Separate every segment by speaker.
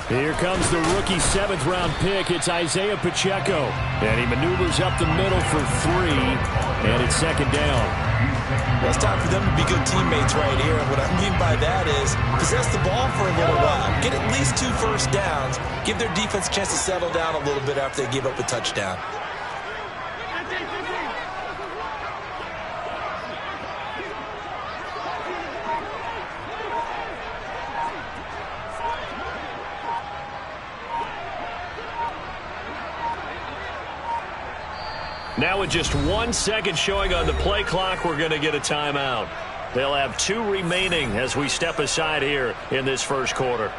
Speaker 1: Here comes the rookie 7th-round pick. It's Isaiah Pacheco. And he maneuvers up the middle for 3. And it's 2nd down.
Speaker 2: Well, it's time for them to be good teammates right here. And what I mean by that is possess the ball for a little while. Get at least 2 first downs. Give their defense a chance to settle down a little bit after they give up a touchdown.
Speaker 1: Now with just 1 second showing on the play clock, we're going to get a timeout. They'll have 2 remaining as we step aside here in this first quarter.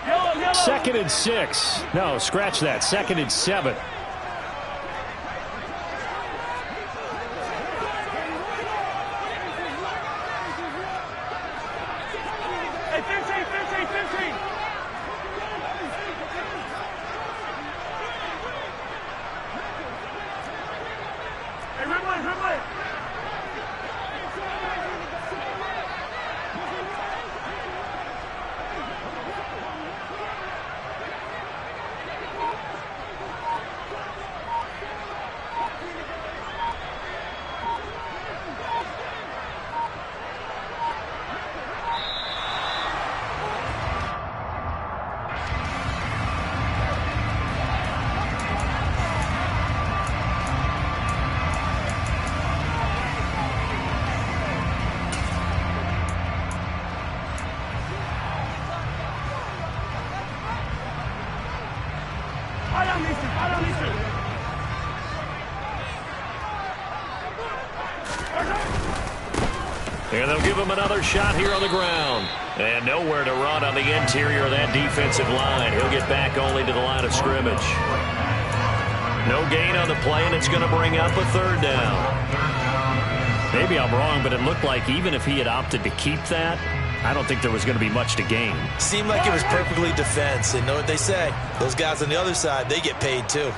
Speaker 1: 2nd and 6. No, scratch that. 2nd and 7. And they'll give him another shot here on the ground. And nowhere to run on the interior of that defensive line. He'll get back only to the line of scrimmage. No gain on the play, and it's going to bring up a 3rd down. Maybe I'm wrong, but it looked like even if he had opted to keep that, I don't think there was going to be much to gain.
Speaker 2: Seemed like it was perfectly defense. And know what they say? Those guys on the other side, they get paid too.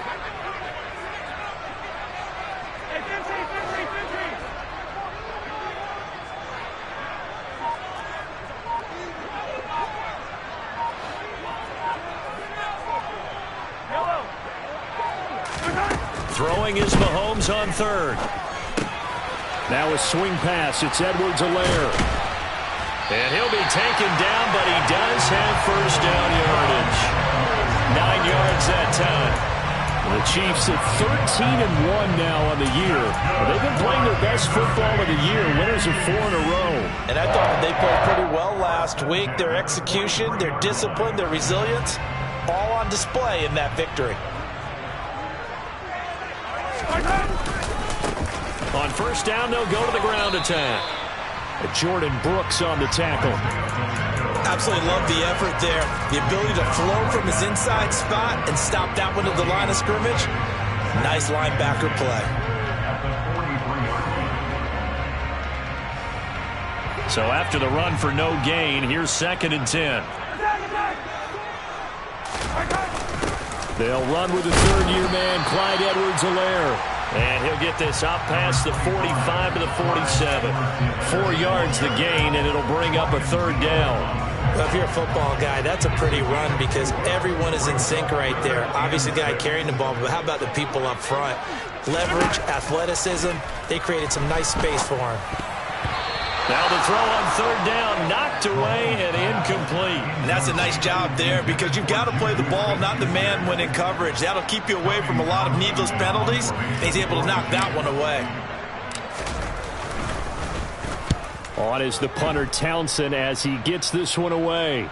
Speaker 1: Throwing is Mahomes on 3rd. Now a swing pass. It's Edwards-Helaire. And he'll be taken down, but he does have first down yardage. 9 yards that time. The Chiefs at 13-1 now on the year. They've been playing their best football of the year. Winners of 4 in a row.
Speaker 2: And I thought they played pretty well last week. Their execution, their discipline, their resilience, all on display in that victory.
Speaker 1: On first down, they'll go to the ground attack. Jordan Brooks on the tackle.
Speaker 2: Absolutely love the effort there. The ability to flow from his inside spot and stop that one at the line of scrimmage. Nice linebacker play.
Speaker 1: So after the run for no gain, here's 2nd and 10. They'll run with the 3rd-year man, Clyde Edwards-Helaire. And he'll get this out past the 45 to the 47. 4 yards the gain, and it'll bring up a 3rd down.
Speaker 2: Well, if you're a football guy, that's a pretty run because everyone is in sync right there. Obviously, the guy carrying the ball, but how about the people up front? Leverage, athleticism, they created some nice space for him.
Speaker 1: Now the throw on 3rd down, knocked away and incomplete.
Speaker 2: And that's a nice job there because you've got to play the ball, not the man when in coverage. That'll keep you away from a lot of needless penalties. He's able to knock that one away.
Speaker 1: On is the punter Townsend as he gets this one away.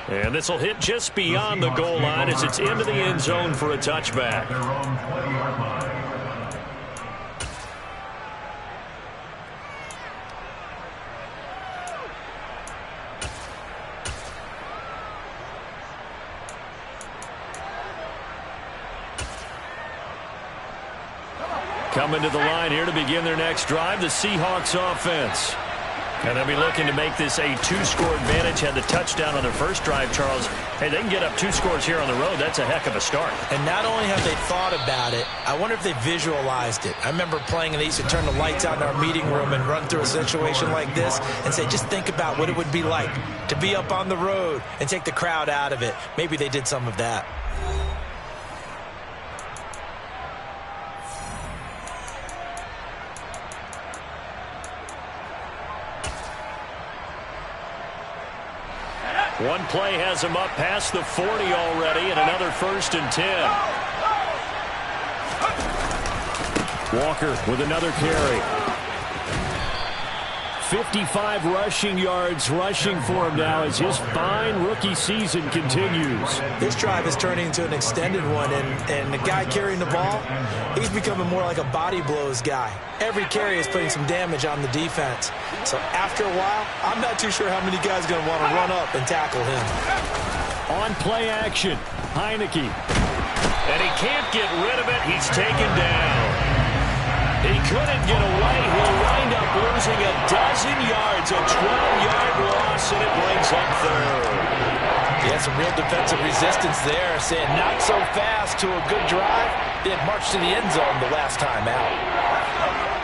Speaker 1: And this will hit just beyond the goal line as it's into the end zone for a touchback. Coming to the line here to begin their next drive, the Seahawks offense. And they'll be looking to make this a two-score advantage. Had the touchdown on their first drive, Charles. Hey, they can get up 2 scores here on the road. That's a heck of a start.
Speaker 2: And not only have they thought about it, I wonder if they visualized it. I remember playing and they used to turn the lights out in our meeting room and run through a situation like this and say, just think about what it would be like to be up on the road and take the crowd out of it. Maybe they did some of that.
Speaker 1: One play has him up past the 40 already, and another 1st and 10. Walker with another carry. 55 rushing yards rushing for him now as his fine rookie season continues.
Speaker 2: This drive is turning into an extended one, and the guy carrying the ball, he's becoming more like a body blows guy. Every carry is putting some damage on the defense. So after a while, I'm not too sure how many guys are going to want to run up and tackle him.
Speaker 1: On play action, Heineke. And he can't get rid of it. He's taken down. He couldn't get away. He'll wind up losing a dozen yards, a 12-yard loss, and it brings up 3rd.
Speaker 2: Yeah, some real defensive resistance there, saying not so fast to a good drive. They had marched to the end zone the last time out.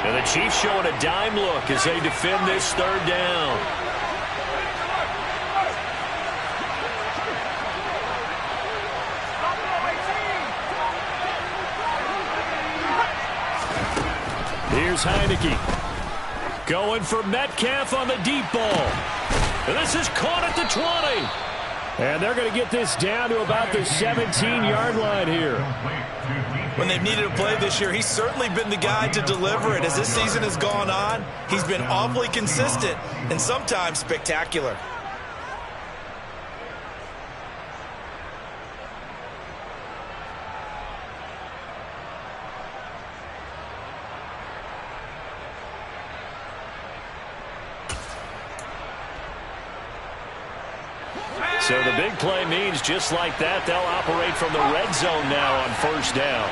Speaker 1: And the Chiefs showing a dime look as they defend this 3rd down. Here's Heineke. Going for Metcalf on the deep ball. And this is caught at the 20. And they're going to get this down to about the 17-yard line here.
Speaker 2: When they've needed a play this year, he's certainly been the guy to deliver it. As this season has gone on, he's been awfully consistent and sometimes spectacular.
Speaker 1: So the big play means just like that, they'll operate from the red zone now on 1st down.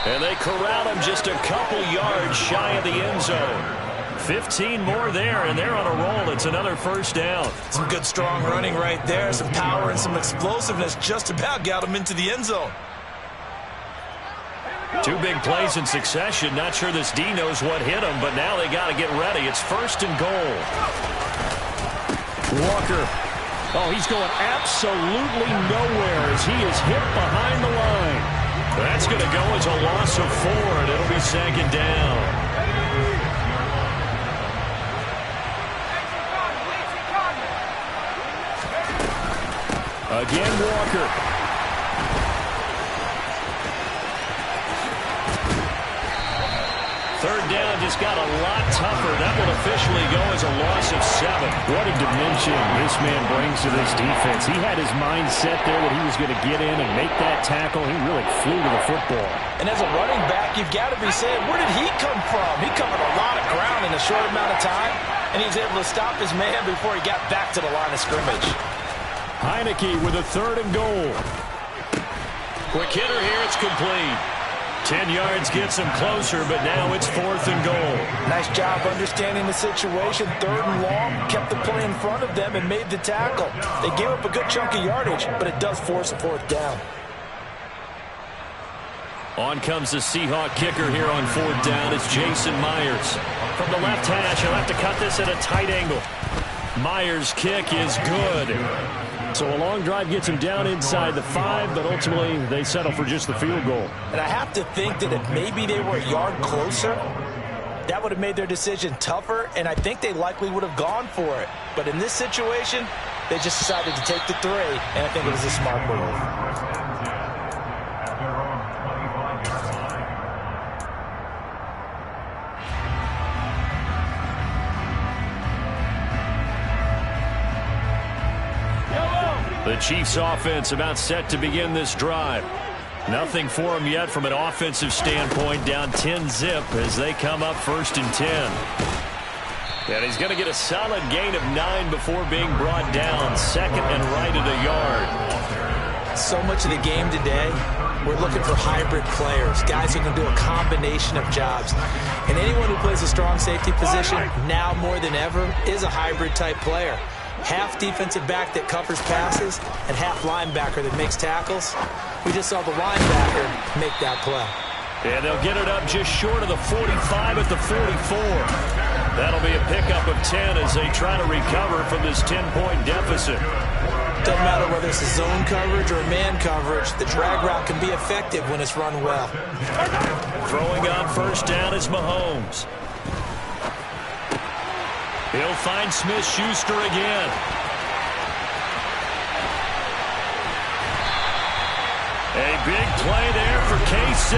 Speaker 1: And they corral him just a couple yards shy of the end zone. 15 more there, and they're on a roll. It's another 1st down.
Speaker 2: Some good, strong running right there. Some power and some explosiveness just about got him into the end zone.
Speaker 1: 2 big plays in succession. Not sure this D knows what hit him, but now they got to get ready. It's 1st and goal. Walker. Oh, he's going absolutely nowhere as he is hit behind the line. That's going to go as a loss of 4, and it'll be 2nd down. Again, Walker. 3rd down just got a lot tougher. That will officially go as a loss of 7. What a dimension this man brings to this defense. He had his mind set there that he was going to get in and make that tackle. He really flew to the football.
Speaker 2: And as a running back, you've got to be saying, where did he come from? He covered a lot of ground in a short amount of time, and he was able to stop his man before he got back to the line of scrimmage.
Speaker 1: Heineke with a 3rd and goal. Quick hitter here. It's complete. 10 yards gets him closer, but now it's 4th and goal.
Speaker 2: Nice job understanding the situation. 3rd and long, kept the play in front of them and made the tackle. They gave up a good chunk of yardage, but it does force a 4th down.
Speaker 1: On comes the Seahawk kicker here on 4th down. It's Jason Myers. From the left hash, he'll have to cut this at a tight angle. Myers' kick is good. So a long drive gets him down inside the 5, but ultimately they settle for just the field goal.
Speaker 2: And I have to think that if maybe they were a yard closer, that would have made their decision tougher, and I think they likely would have gone for it. But in this situation, they just decided to take the 3, and I think it was a smart move.
Speaker 1: The Chiefs offense about set to begin this drive. Nothing for them yet from an offensive standpoint, down 10-zip as they come up 1st and 10. And he's going to get a solid gain of 9 before being brought down. 2nd and right at a yard.
Speaker 2: So much of the game today we're looking for hybrid players, guys who can do a combination of jobs. And anyone who plays a strong safety position, now more than ever, is a hybrid-type player. Half defensive back that covers passes and half linebacker that makes tackles. We just saw the linebacker make that play.
Speaker 1: And they'll get it up just short of the 45 at the 44. That'll be a pickup of 10 as they try to recover from this 10-point deficit.
Speaker 2: Doesn't matter whether it's a zone coverage or man coverage, the drag route can be effective when it's run well.
Speaker 1: Throwing on first down is Mahomes. He'll find Smith-Schuster again. A big play there for KC.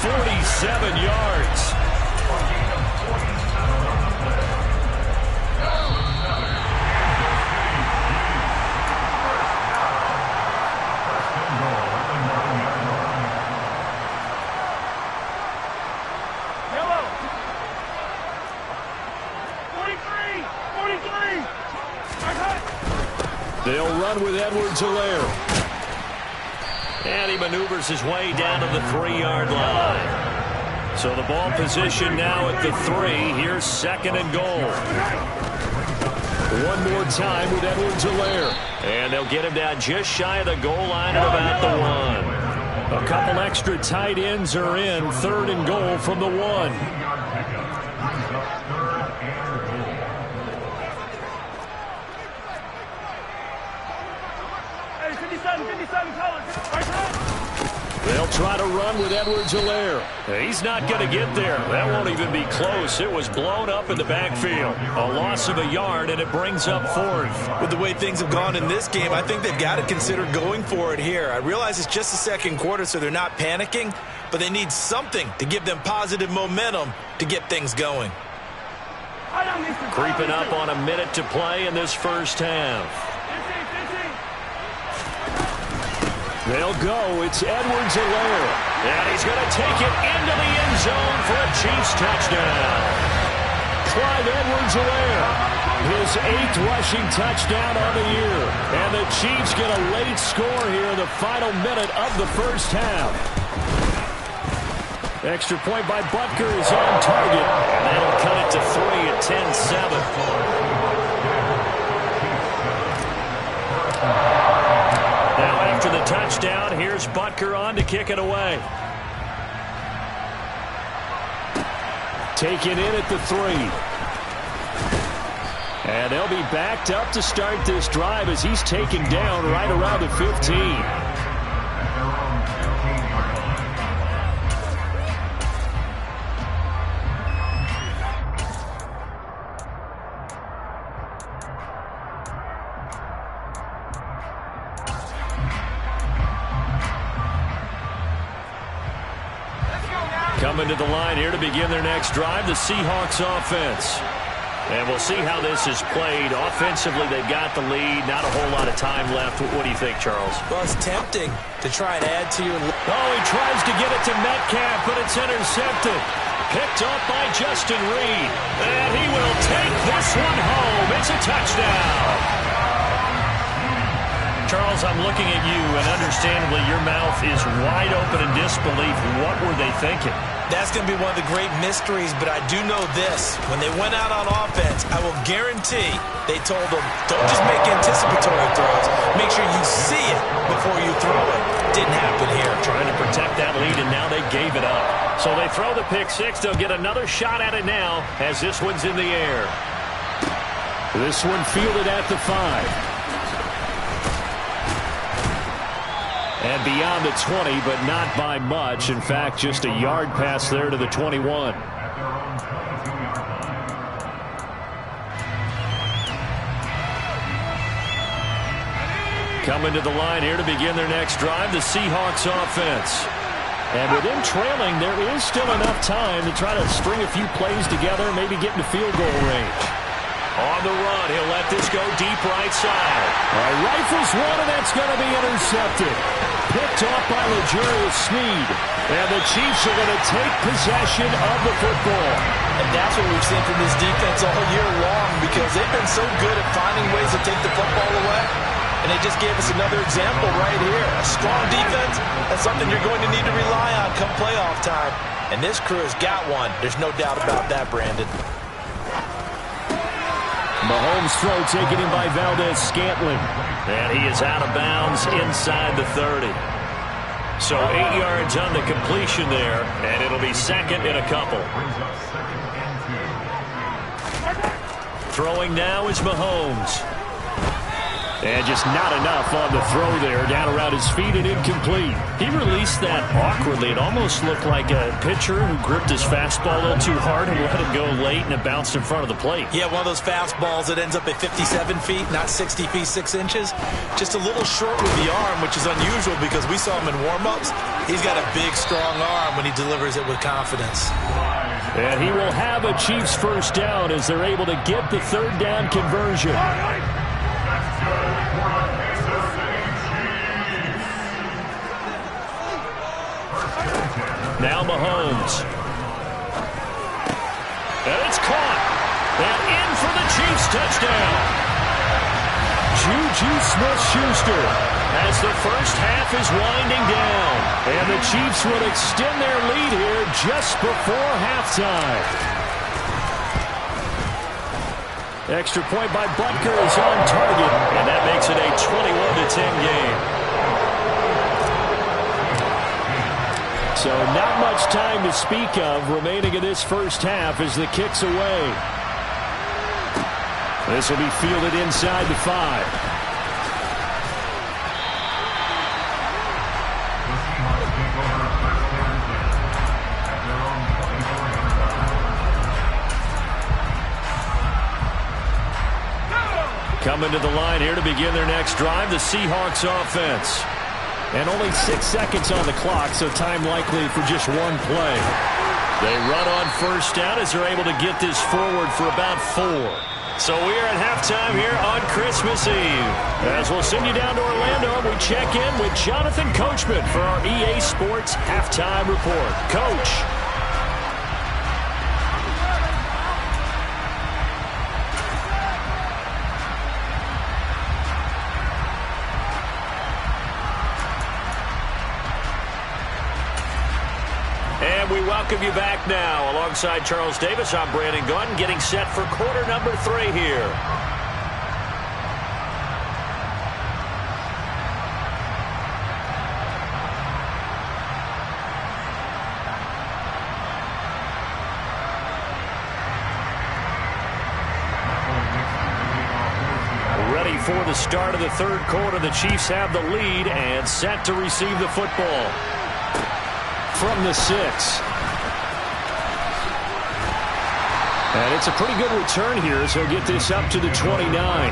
Speaker 1: 47 yards. They'll run with Edwards-Helaire. And he maneuvers his way down to the 3-yard line. So the ball position now at the 3. Here's second and goal. One more time with Edwards-Helaire. And they'll get him down just shy of the goal line at about the 1. A couple extra tight ends are in. Third and goal from the 1. They'll try to run with Edwards-Helaire. He's not going to get there. That won't even be close. It was blown up in the backfield. A loss of a yard, and it brings up fourth.
Speaker 2: With the way things have gone in this game, I think they've got to consider going for it here. I realize it's just the second quarter, so they're not panicking, but they need something to give them positive momentum to get things going.
Speaker 1: Creeping up on a minute to play in this first half. They'll go. It's Edwards-Helaire. And he's going to take it into the end zone for a Chiefs touchdown. Clyde Edwards-Helaire, his 8th rushing touchdown on the year. And the Chiefs get a late score here in the final minute of the first half. Extra point by Butker is on target. And that'll cut it to 3 at 10-7. Now after the touchdown, here's Butker on to kick it away. Taken in at the 3. And they'll be backed up to start this drive as he's taken down right around the 15. Coming to the line here to begin their next drive, the Seahawks offense. And we'll see how this is played. Offensively, they've got the lead. Not a whole lot of time left. What do you think, Charles?
Speaker 2: Well, it's tempting to try and add to your...
Speaker 1: Oh, he tries to get it to Metcalf, but it's intercepted. Picked up by Justin Reed. And he will take this one home. It's a touchdown. Charles, I'm looking at you, and understandably, your mouth is wide open in disbelief. What were they thinking?
Speaker 2: That's going to be one of the great mysteries, but I do know this. When they went out on offense, I will guarantee they told them, don't just make anticipatory throws. Make sure you see it before you throw it. Didn't happen here.
Speaker 1: Trying to protect that lead, and now they gave it up. So they throw the pick six. They'll get another shot at it now as this one's in the air. This one fielded at the 5. And beyond the 20, but not by much. In fact, just a yard pass there to the 21. Coming to the line here to begin their next drive, the Seahawks offense. And with them trailing, there is still enough time to try to string a few plays together, maybe get into field goal range. On the run, he'll let this go deep right side. Rifles one, and that's going to be intercepted. Picked off by L'Jarius Sneed. And the Chiefs are going to take possession of the football.
Speaker 2: And that's what we've seen from this defense all year long, because they've been so good at finding ways to take the football away. And they just gave us another example right here. A strong defense, that's something you're going to need to rely on come playoff time. And this crew has got one. There's no doubt about that, Brandon.
Speaker 1: Mahomes' throw taken in by Valdez-Scantling. And he is out of bounds inside the 30. So 8 yards on the completion there, and it'll be second in a couple. Throwing now is Mahomes. And just not enough on the throw there. Down around his feet and incomplete. He released that awkwardly. It almost looked like a pitcher who gripped his fastball a little too hard and let it go late, and it bounced in front of the plate.
Speaker 2: Yeah, one of those fastballs that ends up at 57 feet, not 60 feet, 6 inches. Just a little short with the arm, which is unusual because we saw him in warm-ups. He's got a big, strong arm when he delivers it with confidence.
Speaker 1: And he will have a Chiefs first down as they're able to get the third down conversion. Now Mahomes. And it's caught. And in for the Chiefs touchdown. Juju Smith-Schuster as the first half is winding down. And the Chiefs will extend their lead here just before halftime. Extra point by Butker is on target. And that makes it a 21-10 game. So not much time to speak of remaining in this first half as the kick's away. This will be fielded inside the 5. Coming to the line here to begin their next drive, the Seahawks offense. And only 6 seconds on the clock, so time likely for just one play. They run on first down as they're able to get this forward for about 4. So we are at halftime here on Christmas Eve. As we'll send you down to Orlando, and we check in with Jonathan Coachman for our EA Sports Halftime Report. Coach. And we welcome you back now. Alongside Charles Davis, I'm Brandon Gunn, getting set for quarter number 3 here. Ready for the start of the third quarter. The Chiefs have the lead and set to receive the football. From the 6. And it's a pretty good return here as he'll get this up to the 29.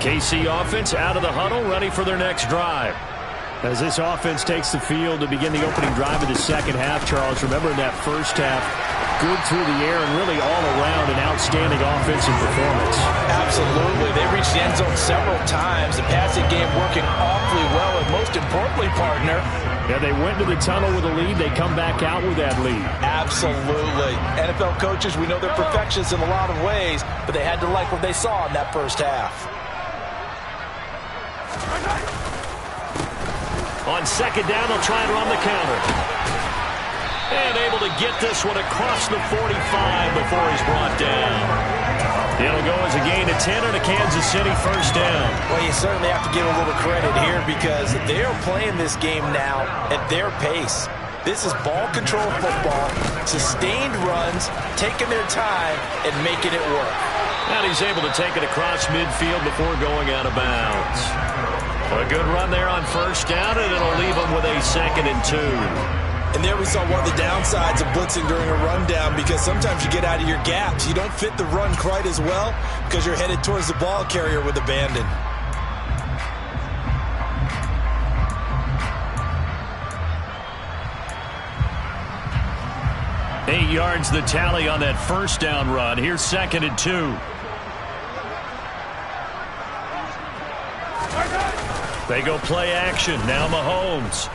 Speaker 1: KC offense out of the huddle, ready for their next drive. As this offense takes the field to begin the opening drive of the second half, Charles, remember in that first half, good through the air and really all around an outstanding offensive performance.
Speaker 2: Absolutely. They reached the end zone several times. The passing game working awfully well, and most importantly, partner,
Speaker 1: yeah, they went to the tunnel with a lead. They come back out with that lead.
Speaker 2: Absolutely. NFL coaches, we know they're perfectionists in a lot of ways, but they had to like what they saw in that first half.
Speaker 1: On second down, they'll try and run the counter. And able to get this one across the 45 before he's brought down. It'll go as a gain of 10 and a Kansas City first down.
Speaker 2: Well, you certainly have to give a little credit here because they're playing this game now at their pace. This is ball control football, sustained runs, taking their time, and making it work.
Speaker 1: And he's able to take it across midfield before going out of bounds. A good run there on first down, and it'll leave him with a 2nd and 2.
Speaker 2: And there we saw one of the downsides of blitzing during a rundown because sometimes you get out of your gaps. You don't fit the run quite as well because you're headed towards the ball carrier with abandon.
Speaker 1: 8 yards the tally on that first down run. Here's 2nd and 2. They go play action. Now Mahomes.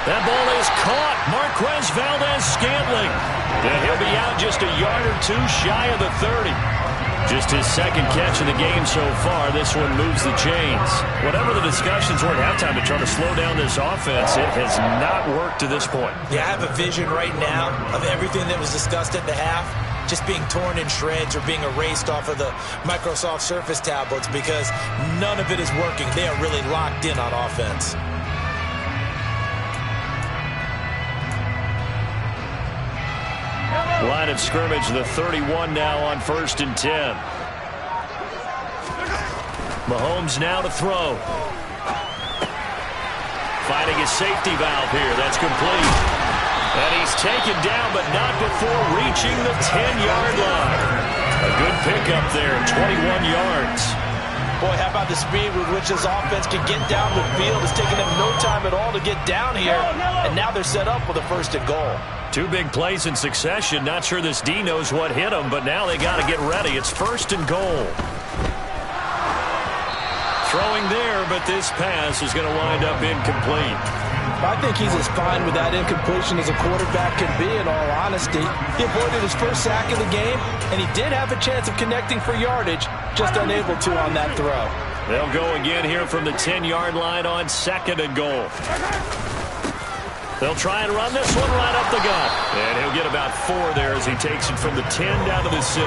Speaker 1: That ball is caught. Marquez Valdez-Scantling. And he'll be out just a yard or two shy of the 30. Just his second catch of the game so far. This one moves the chains. Whatever the discussions were at halftime to try to slow down this offense, it has not worked to this point.
Speaker 2: Yeah, I have a vision right now of everything that was discussed at the half just being torn in shreds or being erased off of the Microsoft Surface tablets because none of it is working. They are really locked in on offense.
Speaker 1: Line of scrimmage, the 31 now on 1st and 10. Mahomes now to throw. Finding his safety valve here. That's complete. And he's taken down, but not before reaching the 10-yard line. A good pickup there, 21 yards.
Speaker 2: Boy, how about the speed with which this offense can get down the field? It's taken them no time at all to get down here, and now they're set up with a 1st and goal.
Speaker 1: 2 big plays in succession. Not sure this D knows what hit him, but now they got to get ready. It's 1st and goal. Throwing there, but this pass is going to wind up incomplete.
Speaker 2: I think he's as fine with that incompletion as a quarterback can be, in all honesty. He avoided his first sack of the game, and he did have a chance of connecting for yardage, just unable to on that throw.
Speaker 1: They'll go again here from the 10-yard line on 2nd and goal. They'll try and run this one right up the gut. And he'll get about 4 there as he takes it from the 10 down to the 6.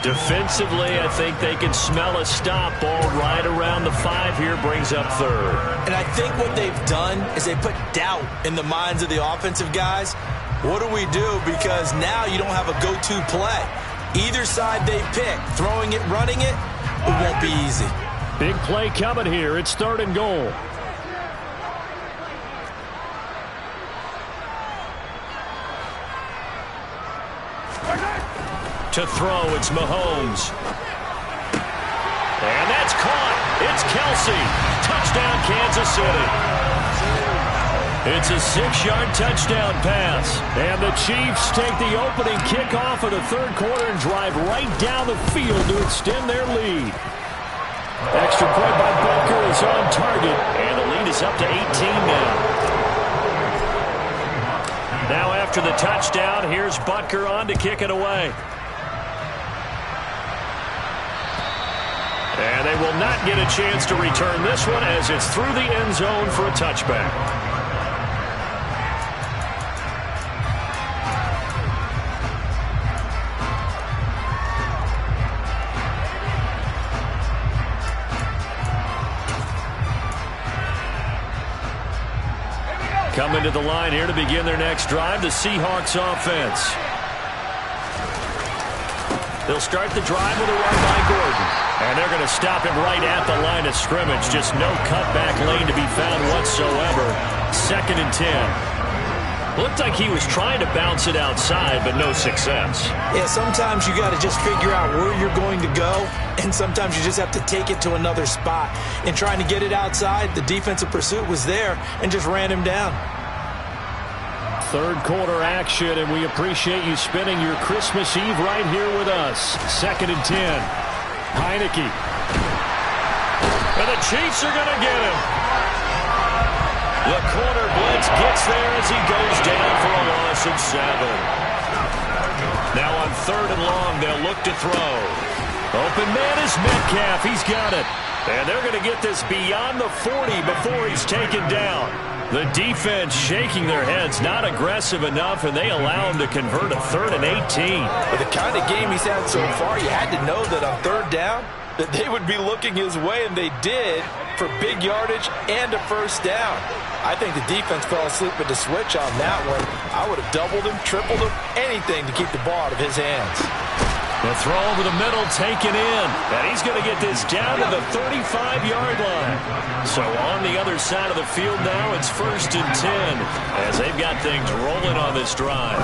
Speaker 1: Defensively, I think they can smell a stop. Ball right around the 5 here, brings up 3rd.
Speaker 2: And I think what they've done is they put doubt in the minds of the offensive guys. What do we do? Because now you don't have a go-to play. Either side they pick, throwing it, running it, it won't be easy.
Speaker 1: Big play coming here. It's 3rd and goal. To throw, it's Mahomes. And that's caught. It's Kelsey. Touchdown, Kansas City. It's a 6-yard touchdown pass. And the Chiefs take the opening kickoff of the 3rd quarter and drive right down the field to extend their lead. Extra point by Butker is on target. And the lead is up to 18 now. Now after the touchdown, here's Butker on to kick it away. And they will not get a chance to return this one as it's through the end zone for a touchback. Coming to the line here to begin their next drive, the Seahawks offense. They'll start the drive with a run by Gordon. And they're going to stop him right at the line of scrimmage. Just no cutback lane to be found whatsoever. 2nd and 10. Looked like he was trying to bounce it outside, but no success.
Speaker 2: Yeah, sometimes you got to just figure out where you're going to go, and sometimes you just have to take it to another spot. In trying to get it outside, the defensive pursuit was there and just ran him down.
Speaker 1: 3rd quarter action, and we appreciate you spending your Christmas Eve right here with us. 2nd and 10. Heineke. And the Chiefs are going to get him. The corner blitz gets there as he goes down for a loss of 7. Now on 3rd and long, they'll look to throw. Open man is Metcalf. He's got it. And they're going to get this beyond the 40 before he's taken down. The defense shaking their heads, not aggressive enough, and they allow him to convert a 3rd and 18.
Speaker 2: With the kind of game he's had so far, you had to know that on 3rd down, that they would be looking his way, and they did, for big yardage and a 1st down. I think the defense fell asleep at the switch on that one. I would have doubled him, tripled him, anything to keep the ball out of his hands.
Speaker 1: The throw over the middle taken in. And he's going to get this down to the 35-yard line. So on the other side of the field now, it's 1st and 10 as they've got things rolling on this drive.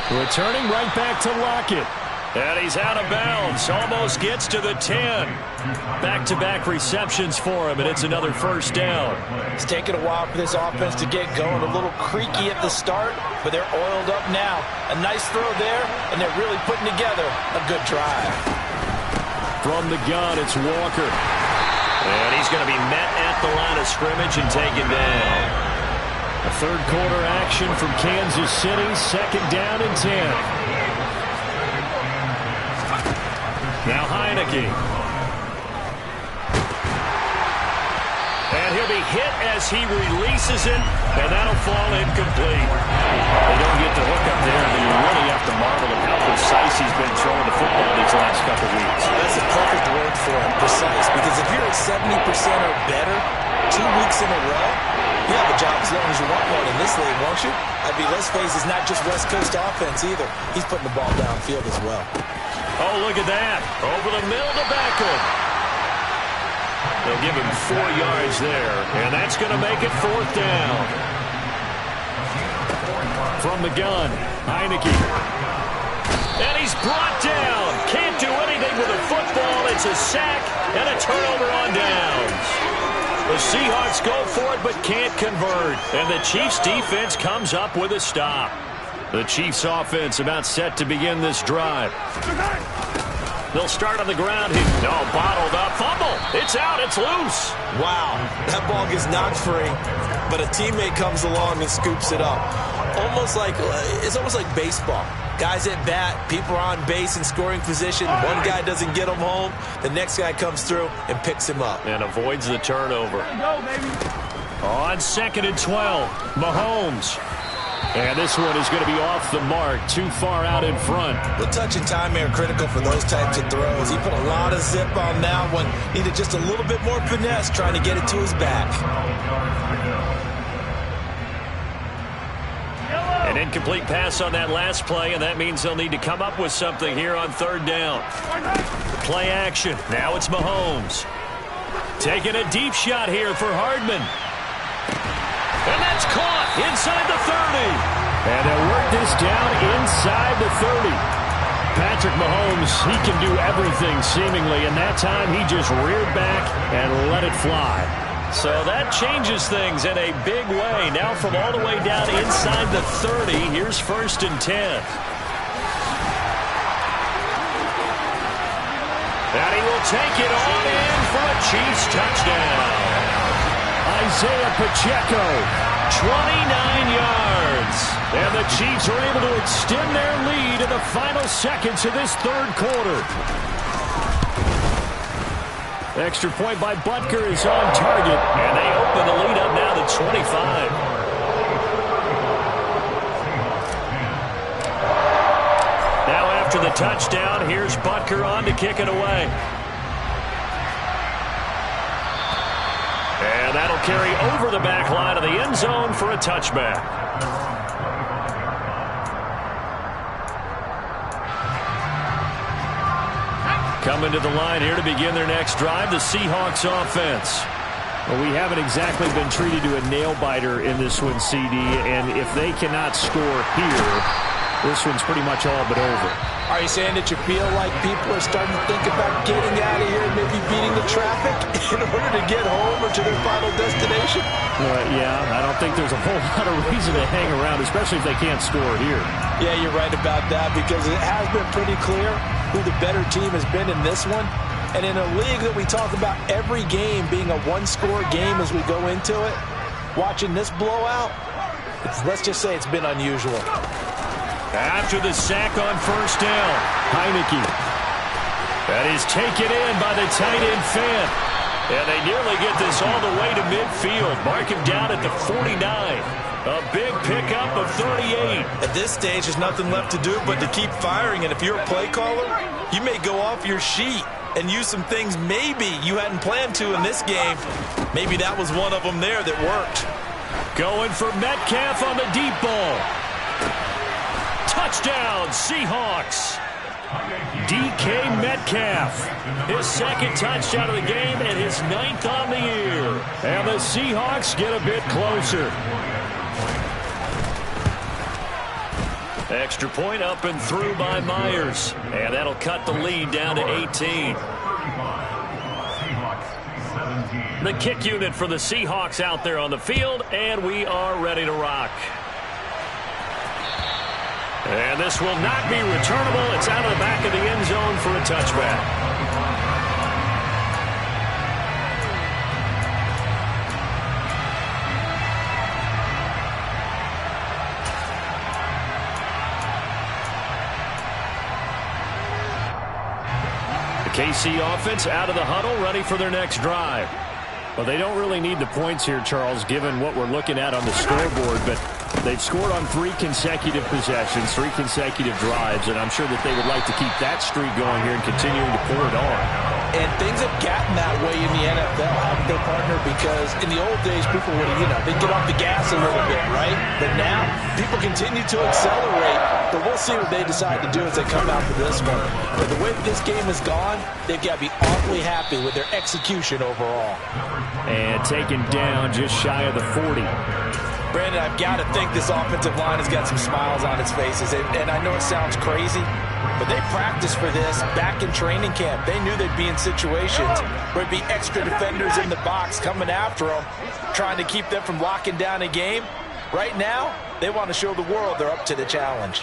Speaker 1: Returning right back to Lockett. And he's out of bounds. Almost gets to the 10. Back-to-back receptions for him, and it's another first down.
Speaker 2: It's taken a while for this offense to get going. A little creaky at the start, but they're oiled up now. A nice throw there, and they're really putting together a good drive.
Speaker 1: From the gun, it's Walker. And he's going to be met at the line of scrimmage and taken down. A third quarter action from Kansas City. Second down and 10. Now Heineke. And he'll be hit as he releases it, and that'll fall incomplete. They don't get the hook up there, but you really have to marvel at how precise he's been throwing the football these last couple weeks.
Speaker 2: That's a perfect word for it, precise, because if you're at 70% or better 2 weeks in a row, you have a job as long as you want one in this league, won't you? I mean, let's face it, it's not just West Coast offense either. He's putting the ball downfield as well.
Speaker 1: Oh, look at that. Over the middle to Beckham. They'll give him 4 yards there, and that's going to make it fourth down. From the gun, Heineke. And he's brought down. Can't do anything with a football. It's a sack and a turnover on downs. The Seahawks go for it but can't convert. And the Chiefs defense comes up with a stop. The Chiefs offense about set to begin this drive. They'll start on the ground here. No, bottled up. Fumble. It's out. It's loose.
Speaker 2: Wow. That ball gets knocked free, but a teammate comes along and scoops it up. It's almost like baseball. Guys at bat, people are on base in scoring position. One guy doesn't get him home. The next guy comes through and picks him up.
Speaker 1: And avoids the turnover.
Speaker 3: Go, baby.
Speaker 1: On 2nd and 12, Mahomes. And this one is going to be off the mark, too far out in front.
Speaker 2: The touch and time are critical for those types of throws. He put a lot of zip on that one. Needed just a little bit more finesse trying to get it to his back.
Speaker 1: An incomplete pass on that last play, and that means they'll need to come up with something here on third down. The play action. Now it's Mahomes. Taking a deep shot here for Hardman. And that's caught inside the 30. And they'll work this down inside the 30. Patrick Mahomes, he can do everything seemingly, and that time he just reared back and let it fly. So that changes things in a big way. Now from all the way down inside the 30, here's 1st and 10. And he will take it on in for a Chiefs touchdown. Isaiah Pacheco, 29 yards. And the Chiefs are able to extend their lead in the final seconds of this third quarter. Extra point by Butker is on target. And they open the lead up now to 25. Now after the touchdown, here's Butker on to kick it away. And that'll carry over the back line of the end zone for a touchback. Coming to the line here to begin their next drive, the Seahawks offense. Well, we haven't exactly been treated to a nail-biter in this one, CD, and if they cannot score here, this one's pretty much all but over.
Speaker 2: Are you saying that you feel like people are starting to think about getting out of here and maybe beating the traffic in order to get home or to their final destination?
Speaker 1: Yeah, I don't think there's a whole lot of reason to hang around, especially if they can't score here.
Speaker 2: Yeah, you're right about that because it has been pretty clear who the better team has been in this one. And in a league that we talk about every game being a one-score game as we go into it, watching this blowout, let's just say it's been unusual.
Speaker 1: After the sack on first down, Heineke. That is taken in by the tight end Fant. And they nearly get this all the way to midfield. Mark him down at the 49. A big pickup of 38.
Speaker 2: At this stage, there's nothing left to do but to keep firing. And if you're a play caller, you may go off your sheet and use some things maybe you hadn't planned to in this game. Maybe that was one of them there that worked.
Speaker 1: Going for Metcalf on the deep ball. Touchdown, Seahawks. DK Metcalf. His second touchdown of the game and his 9th on the year. And the Seahawks get a bit closer. Extra point up and through by Myers. And that'll cut the lead down to 18. The kick unit for the Seahawks out there on the field, and we are ready to rock. And this will not be returnable. It's out of the back of the end zone for a touchback. KC offense out of the huddle, ready for their next drive. Well, they don't really need the points here, Charles, given what we're looking at on the scoreboard, but they've scored on 3 consecutive possessions, 3 consecutive drives, and I'm sure that they would like to keep that streak going here and continuing to pour it on.
Speaker 2: And things have gotten that way in the NFL, haven't they, partner? Because in the old days, people would, they'd get off the gas a little bit, right? But now, people continue to accelerate, but we'll see what they decide to do as they come out for this one. But the way that this game has gone, they've got to be awfully happy with their execution overall.
Speaker 1: And taken down just shy of the 40.
Speaker 2: Brandon, I've got to think this offensive line has got some smiles on its faces. And I know it sounds crazy, but they practiced for this back in training camp. They knew they'd be in situations where it'd be extra defenders in the box coming after them, trying to keep them from locking down a game. Right now, they want to show the world they're up to the challenge.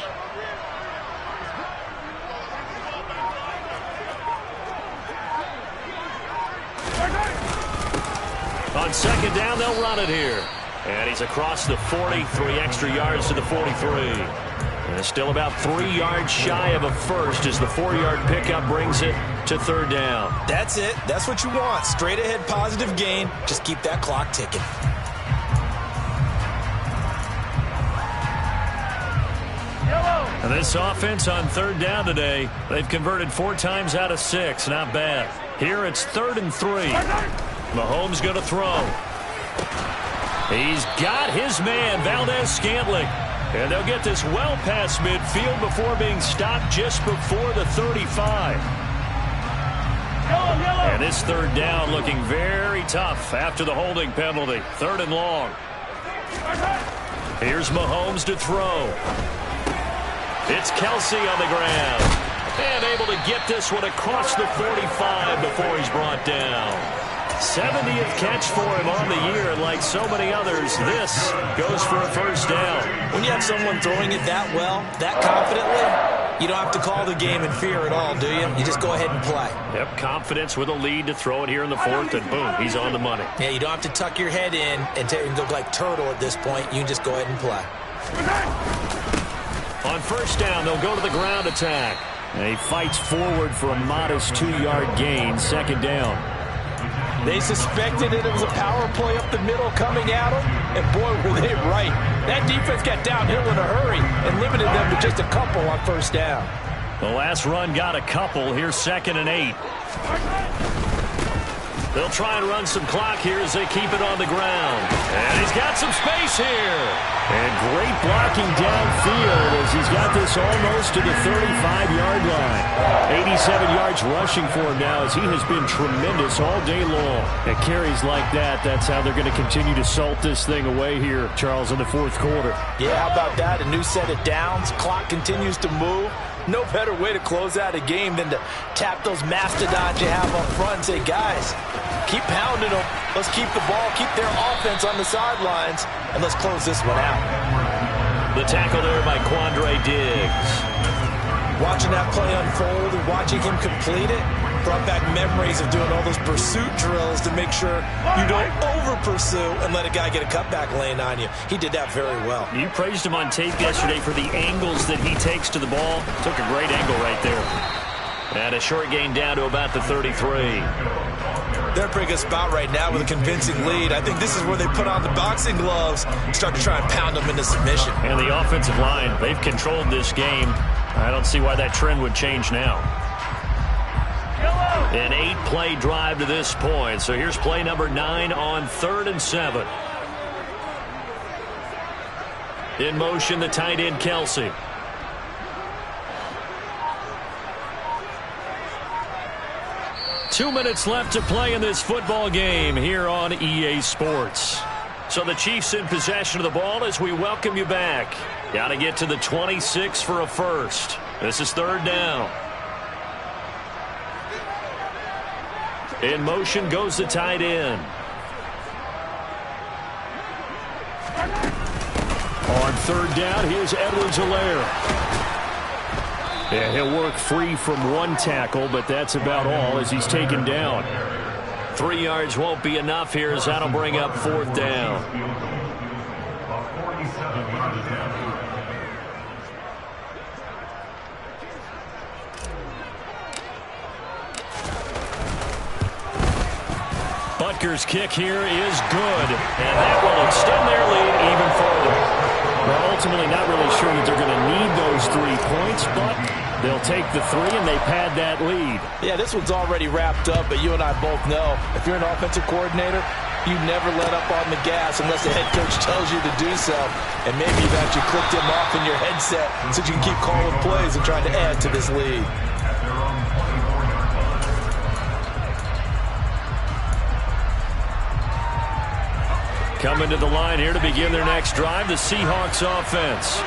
Speaker 1: On second down, they'll run it here. And he's across the 40, 3 extra yards to the 43. And still about 3 yards shy of a first as the 4-yard pickup brings it to third down.
Speaker 2: That's it. That's what you want. Straight ahead positive gain. Just keep that clock ticking.
Speaker 1: And this offense on third down today, they've converted 4 times out of 6. Not bad. Here it's 3rd and 3. Mahomes going to throw. He's got his man, Valdez-Scantling. And they'll get this well past midfield before being stopped just before the 35. And this third down looking very tough after the holding penalty. 3rd and long. Here's Mahomes to throw. It's Kelsey on the ground. And able to get this one across the 45 before he's brought down. 70th catch for him on the year, and like so many others, this goes for a first down.
Speaker 2: When you have someone throwing it that well, that confidently, you don't have to call the game in fear at all, do you? You just go ahead and play.
Speaker 1: Yep, confidence with a lead to throw it here in the 4th, and boom, he's on the money.
Speaker 2: Yeah, you don't have to tuck your head in and look like turtle at this point. You can just go ahead and play.
Speaker 1: On first down, they'll go to the ground attack. And he fights forward for a modest 2-yard gain, 2nd down.
Speaker 2: They suspected it was a power play up the middle coming at them, and boy, were they right. That defense got downhill in a hurry and limited them to just a couple on first down.
Speaker 1: The last run got a couple. Here's 2nd and 8. They'll try and run some clock here as they keep it on the ground. And he's got some space here. And great blocking downfield as he's got this almost to the 35-yard line. 87 yards rushing for him now as he has been tremendous all day long. At carries like that, that's how they're going to continue to salt this thing away here, Charles, in the 4th quarter.
Speaker 2: Yeah, how about that? A new set of downs. Clock continues to move. No better way to close out a game than to tap those mastodons you have up front and say, guys, keep pounding them. Let's keep the ball, keep their offense on the sidelines, and let's close this one out.
Speaker 1: The tackle there by Quandre Diggs.
Speaker 2: Watching that play unfold and watching him complete it brought back memories of doing all those pursuit drills to make sure you don't over-pursue and let a guy get a cutback lane on you. He did that very well.
Speaker 1: You praised him on tape yesterday for the angles that he takes to the ball. Took a great angle right there. And a short gain down to about the 33.
Speaker 2: They're a pretty good spot right now with a convincing lead. I think this is where they put on the boxing gloves and start to try and pound them into submission.
Speaker 1: And the offensive line, they've controlled this game. I don't see why that trend would change now. An 8-play drive to this point. So here's play number 9 on 3rd and 7. In motion, the tight end, Kelsey. Two minutes left to play in this football game here on EA Sports. So the Chiefs in possession of the ball as we welcome you back. Got to get to the 26 for a first. This is third down. In motion goes the tight end. On third down, here's Edwards-Helaire. Yeah, he'll work free from one tackle, but that's about all as he's taken down. 3 yards won't be enough here as that'll bring up fourth down. Butker's kick here is good, and that will extend their lead even further. Well, ultimately not really sure that they're going to need those 3 points, but they'll take the 3 and they pad that lead.
Speaker 2: Yeah, this one's already wrapped up, but you and I both know if you're an offensive coordinator, you never let up on the gas unless the head coach tells you to do so. And maybe you've actually clicked him off in your headset so you can keep calling plays and trying to add to this lead.
Speaker 1: Coming to the line here to begin their next drive, the Seahawks offense.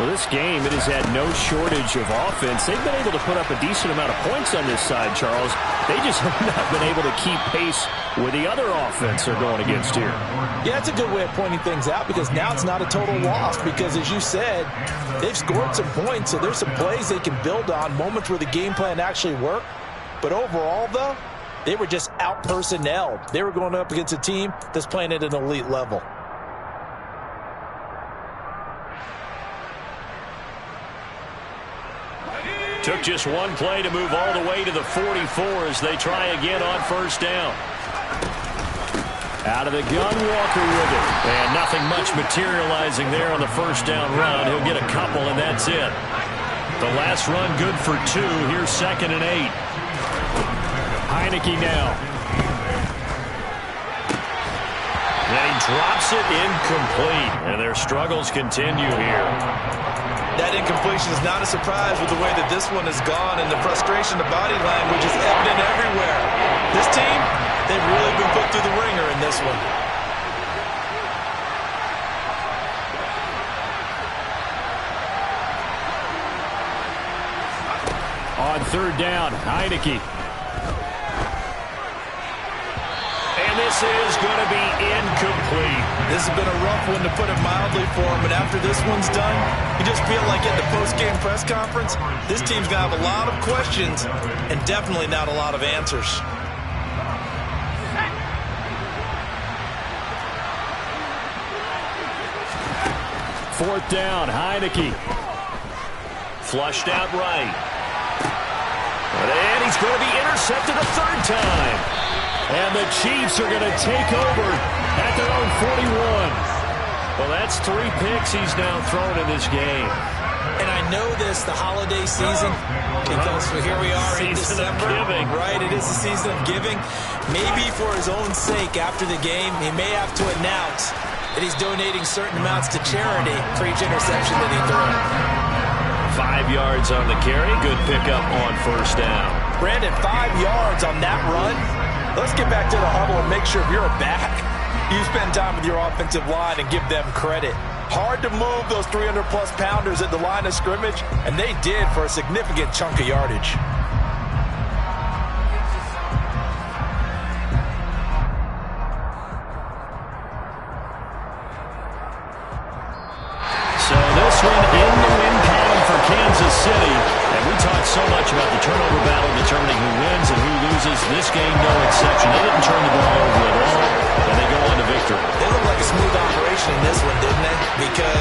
Speaker 1: Well, this game, it has had no shortage of offense. They've been able to put up a decent amount of points on this side, Charles. They just have not been able to keep pace with the other offense they're going against here.
Speaker 2: Yeah, it's a good way of pointing things out because now it's not a total loss because, as you said, they've scored some points, so there's some plays they can build on, moments where the game plan actually worked. But overall, though, they were just out-personnelled. They were going up against a team that's playing at an elite level.
Speaker 1: Took just one play to move all the way to the 44 as they try again on first down. Out of the gun, Walker with it. And nothing much materializing there on the first down run. He'll get a couple, and that's it. The last run good for 2. Here's 2nd and 8. Heineke now. And he drops it incomplete. And their struggles continue here.
Speaker 2: That incompletion is not a surprise with the way that this one has gone, and the frustration, the body language is evident everywhere. This team, they've really been put through the ringer in this one.
Speaker 1: On third down, Heineke. And this is going to be incomplete.
Speaker 2: This has been a rough one, to put it mildly, for him. But after this one's done, you just feel like at the post-game press conference, this team's going to have a lot of questions and definitely not a lot of answers.
Speaker 1: Fourth down, Heineke. Flushed out right. And he's going to be intercepted a third time. And the Chiefs are going to take over at their own 41. Well, that's 3 picks he's now thrown in this game.
Speaker 2: And I know this, the holiday season, because here we are in December. Right, it is the season of giving. Maybe for his own sake, after the game, he may have to announce that he's donating certain amounts to charity for each interception that he threw.
Speaker 1: 5 yards on the carry. Good pickup on first down.
Speaker 2: Brandon, 5 yards on that run. Let's get back to the huddle and make sure if you're back, you spend time with your offensive line and give them credit. Hard to move those 300-plus pounders at the line of scrimmage, and they did for a significant chunk of yardage.
Speaker 1: So this one in the win column for Kansas City. And we talked so much about the turnover battle determining who wins and who loses. This game, no exception. They didn't turn the ball over at all, and they go on to victory.
Speaker 2: They looked like a smooth operation in this one, didn't they? Because